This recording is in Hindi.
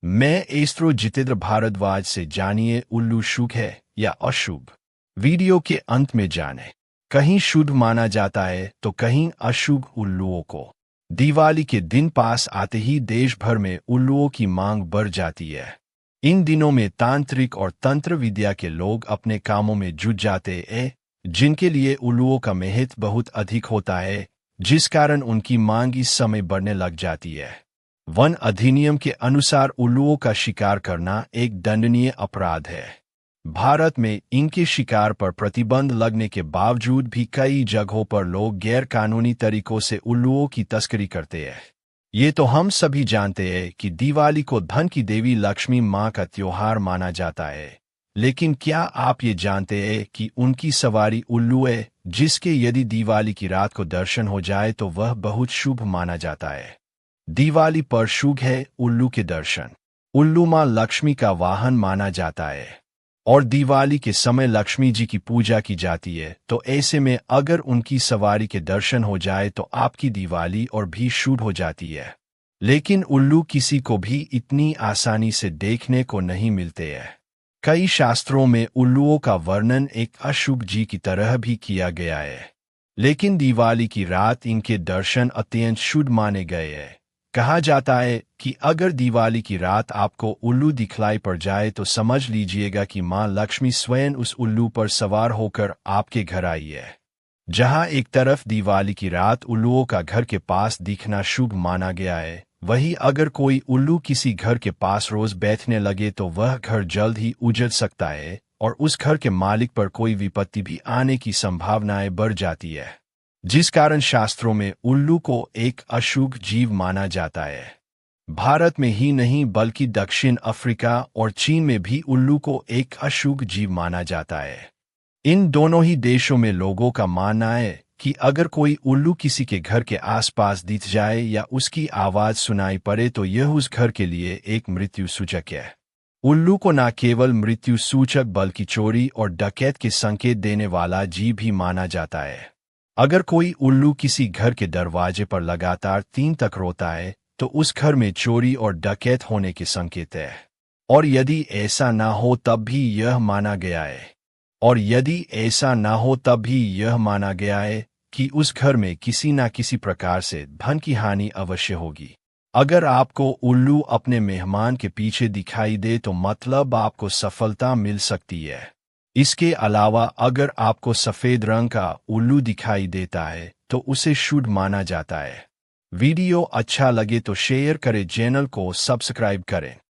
मैं एस्ट्रो जितेंद्र भारद्वाज से जानिए उल्लू शुभ है या अशुभ। वीडियो के अंत में जाने। कहीं शुभ माना जाता है तो कहीं अशुभ उल्लुओं को। दिवाली के दिन पास आते ही देश भर में उल्लुओं की मांग बढ़ जाती है। इन दिनों में तांत्रिक और तंत्र विद्या के लोग अपने कामों में जुट जाते हैं, जिनके लिए उल्लुओं का महत्व बहुत अधिक होता है, जिस कारण उनकी मांग इस समय बढ़ने लग जाती है। वन अधिनियम के अनुसार उल्लुओं का शिकार करना एक दंडनीय अपराध है। भारत में इनके शिकार पर प्रतिबंध लगने के बावजूद भी कई जगहों पर लोग गैर कानूनी तरीकों से उल्लुओं की तस्करी करते हैं। ये तो हम सभी जानते हैं कि दिवाली को धन की देवी लक्ष्मी माँ का त्योहार माना जाता है, लेकिन क्या आप ये जानते हैं कि उनकी सवारी उल्लू है, जिसके यदि दिवाली की रात को दर्शन हो जाए तो वह बहुत शुभ माना जाता है। दिवाली पर शुभ है उल्लू के दर्शन। उल्लू माँ लक्ष्मी का वाहन माना जाता है और दिवाली के समय लक्ष्मी जी की पूजा की जाती है, तो ऐसे में अगर उनकी सवारी के दर्शन हो जाए तो आपकी दिवाली और भी शुभ हो जाती है। लेकिन उल्लू किसी को भी इतनी आसानी से देखने को नहीं मिलते हैं। कई शास्त्रों में उल्लुओं का वर्णन एक अशुभ जी की तरह भी किया गया है, लेकिन दिवाली की रात इनके दर्शन अत्यंत शुभ माने गए हैं। कहा जाता है कि अगर दिवाली की रात आपको उल्लू दिखलाई पड़ जाए तो समझ लीजिएगा कि मां लक्ष्मी स्वयं उस उल्लू पर सवार होकर आपके घर आई है। जहां एक तरफ दिवाली की रात उल्लुओं का घर के पास दिखना शुभ माना गया है, वहीं अगर कोई उल्लू किसी घर के पास रोज बैठने लगे तो वह घर जल्द ही उजड़ सकता है और उस घर के मालिक पर कोई विपत्ति भी आने की संभावनाएं बढ़ जाती है, जिस कारण शास्त्रों में उल्लू को एक अशुभ जीव माना जाता है। भारत में ही नहीं बल्कि दक्षिण अफ्रीका और चीन में भी उल्लू को एक अशुभ जीव माना जाता है। इन दोनों ही देशों में लोगों का मानना है कि अगर कोई उल्लू किसी के घर के आसपास दिख जाए या उसकी आवाज सुनाई पड़े तो यह उस घर के लिए एक मृत्यु सूचक है। उल्लू को न केवल मृत्यु सूचक बल्कि चोरी और डकैत के संकेत देने वाला जीव भी माना जाता है। अगर कोई उल्लू किसी घर के दरवाजे पर लगातार 3 तक रोता है तो उस घर में चोरी और डकैत होने के संकेत है, और यदि ऐसा ना हो तब भी यह माना गया है कि उस घर में किसी न किसी प्रकार से धन की हानि अवश्य होगी। अगर आपको उल्लू अपने मेहमान के पीछे दिखाई दे तो मतलब आपको सफलता मिल सकती है। इसके अलावा अगर आपको सफेद रंग का उल्लू दिखाई देता है तो उसे शुभ माना जाता है। वीडियो अच्छा लगे तो शेयर करें, चैनल को सब्सक्राइब करें।